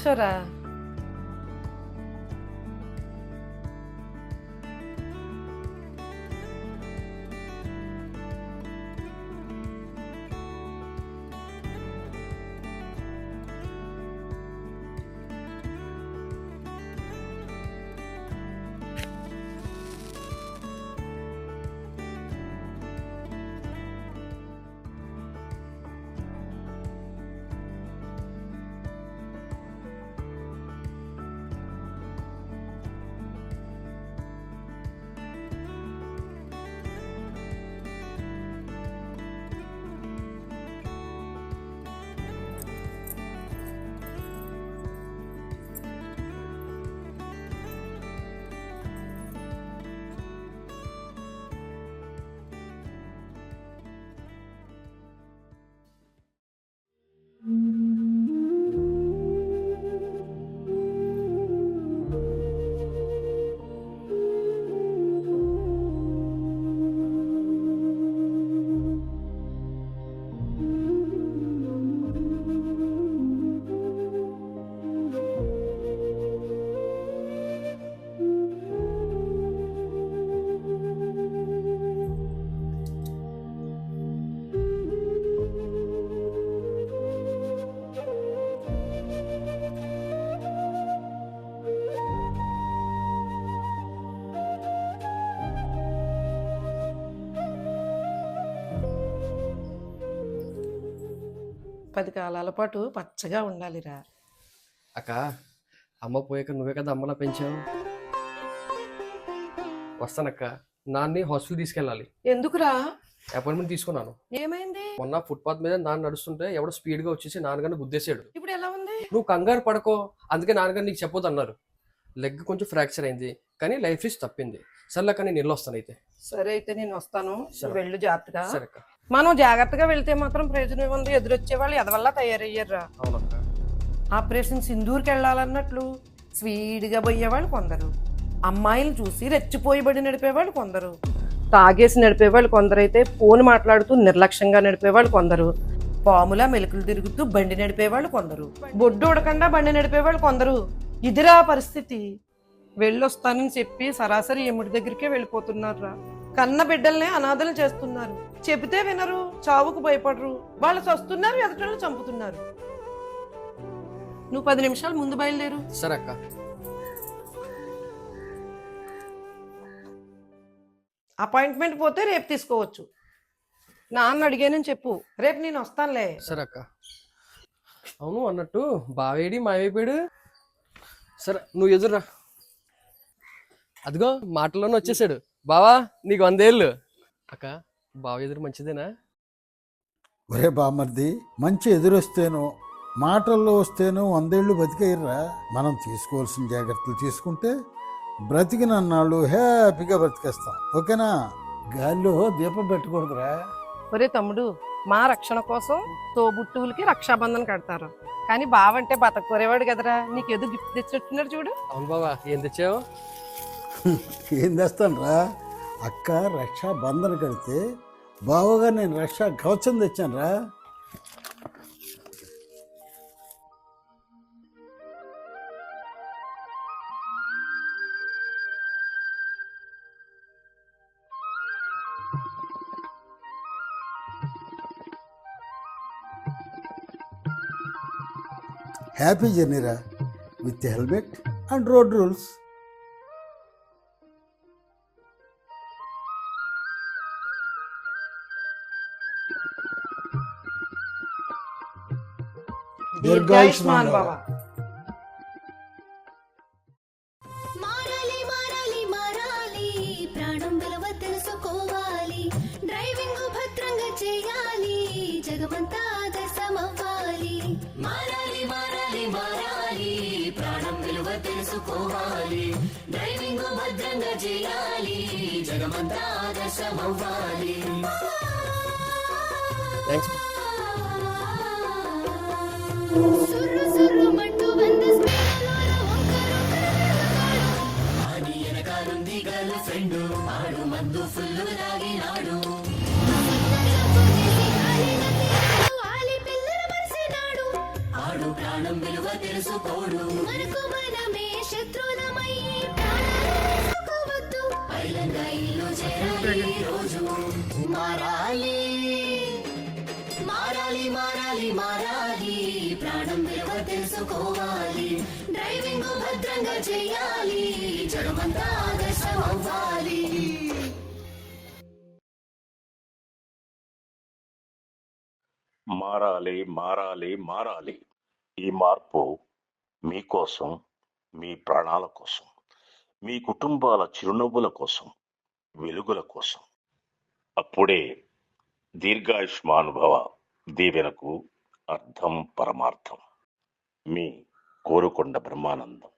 కూర్చోరా. పది కాలాల పాటు పచ్చగా ఉండాలిరా. అక్క, అమ్మ పోయాక నువ్వే కదా అమ్మలా పెంచావు. వస్తానక్క. నాన్ని హాస్పిటల్ తీసుకెళ్ళాలి. ఎందుకురా? అపాయింట్మెంట్ తీసుకున్నాను. ఏమైంది? మొన్న ఫుట్పాత్ మీద నాన్న నడుస్తుంటే ఎవడో స్పీడ్ గా వచ్చేసి నాన్నగారిని గుద్దేశాడు. ఇప్పుడు ఎలా ఉంది? నువ్వు కంగారు పడకో, అందుకే నాన్నగారు నీకు చెప్పొద్దు అన్నారు. లెగ్ కొంచెం ఫ్రాక్చర్ అయింది, కానీ లైఫ్ రిస్క్ తప్పింది. సర్లేక నేను ఇల్లు వస్తాను అయితే. సరే అయితే నేను వస్తాను, వెళ్ళు జాగ్రత్తగా. సరే అక్క. మనం జాగ్రత్తగా వెళ్తే మాత్రం ప్రయోజనం ఉంది. ఎదురొచ్చే వాళ్ళు ఎదవల్లా తయారయ్యారా. అవునక్క. ఆపరేషన్ సింధూర్కి వెళ్ళాలన్నట్లు స్పీడ్గా పోయేవాళ్ళు కొందరు, అమ్మాయిలు చూసి రెచ్చిపోయి బడి నడిపేవాళ్ళు కొందరు, తాగేసి నడిపేవాళ్ళు కొందరైతే ఫోన్ మాట్లాడుతూ నిర్లక్ష్యంగా నడిపేవాళ్ళు కొందరు, పాములా మెలుకులు తిరుగుతూ బండి నడిపేవాళ్ళు కొందరు, బొడ్డు ఉడకుండా బండి నడిపేవాళ్ళు కొందరు. ఇదిరా పరిస్థితి. వెళ్ళొస్తానని చెప్పి సరాసరి ఎముడి దగ్గరికే వెళ్ళిపోతున్నారా. కన్న బిడ్డల్నే అనాథలు చేస్తున్నారు. చెబితే వినరు, చావుకు భయపడరు. వాళ్ళు చస్తున్నారు, ఎదుటోళ్ళు చంపుతున్నారు. నువ్వు 10 నిమిషాలు ముందు బయలుదేరు. సరే అక్క. అపాయింట్మెంట్ పోతే రేపు తీసుకోవచ్చు. నాన్న అడిగానని చెప్పు, రేపు నేను వస్తానులే. సరే అక్క. అవును అన్నట్టు బావేడి మాయమైపోయాడు. సరే నువ్వు ఎదురురా. అదిగో మాటల్లోనే వచ్చేసాడు. బావా నీకు 100 ఏళ్ళు. అక్క, బావ ఎదురు మంచిదేనా? ఒరే బామర్ది, మంచి ఎదురొస్తేనో మాటల్లో వస్తేనో 100 ఏళ్ళు బతికేయర్రా. మనం తీసుకోవాల్సిన జాగ్రత్తలు తీసుకుంటే బ్రతికినన్నాళ్ళు హ్యాపీగా బ్రతికేస్తాం. ఓకేనా? గాల్లో దీపం పెట్టకూడదురా. ఒరే తమ్ముడు, మా రక్షణ కోసం తోబుట్టువులకి రక్షాబంధన్ కడతారు, కానీ బావంటే బతకొరేవాడు కదరా. నీకు ఏదో గిఫ్ట్ తెచ్చినట్టున్నాడు చూడు. అవును బావా, ఏం తెచ్చావు? ఏం తెస్తాను రా, అక్క రక్షా బంధన కడితే బావగా నేను రక్షా కవచం తెచ్చాను రా. హ్యాపీ జర్నీరా, with helmet and road rules. దీర్ఘాయుష్మాన్ బావ. మారాలి మారాలి మారాలి, ప్రాణం విలువ తెలుసుకోవాలి, డ్రైవింగ్ భద్రంగా చేయాలి, జగమంతా ఆదర్శమవ్వాలి. మారాలి మారాలి మారాలి, ప్రాణం విలువ తెలుసుకోవాలి, డ్రైవింగ్ భద్రంగా చేయాలి, జగమంతా ఆదర్శమవ్వాలి. థ్యాంక్స్. సుర్రు సుర్రు మంటూ వంద స్పీడ్లోన ఆడి ఎనకాలుంది గర్ల్ ఫ్రెండ్, ఆడు మందు ఫుల్లు తాగినాడు, ఆలి పిల్లల మరిసినాడు, ఆడు ప్రాణం ప్రాణం విలువ తెలుసుకోడు. మనకు మనమే శత్రులమయ్యే ప్రాణాలు పైలంగా ఇల్లు చేరాలి ఈ రోజు. మారాలి మారాలి మారాలి మారాలి, ప్రాణం విలువ తెలుసుకోవాలి. డ్రైవింగ్ భద్రంగా చేయాలి, జనమంతా ఆదర్శం అవ్వాలి. మారాలి మారాలి మారాలి. ఈ మార్పు మీకోసం, మీ ప్రాణాల కోసం, మీ కుటుంబాల చిరునవ్వుల కోసం, వెలుగుల కోసం. అప్పుడే దీర్ఘాయుష్మానుభవ దీవెనకు అర్థం పరమార్థం. మీ కోరుకొండ బ్రహ్మానందం.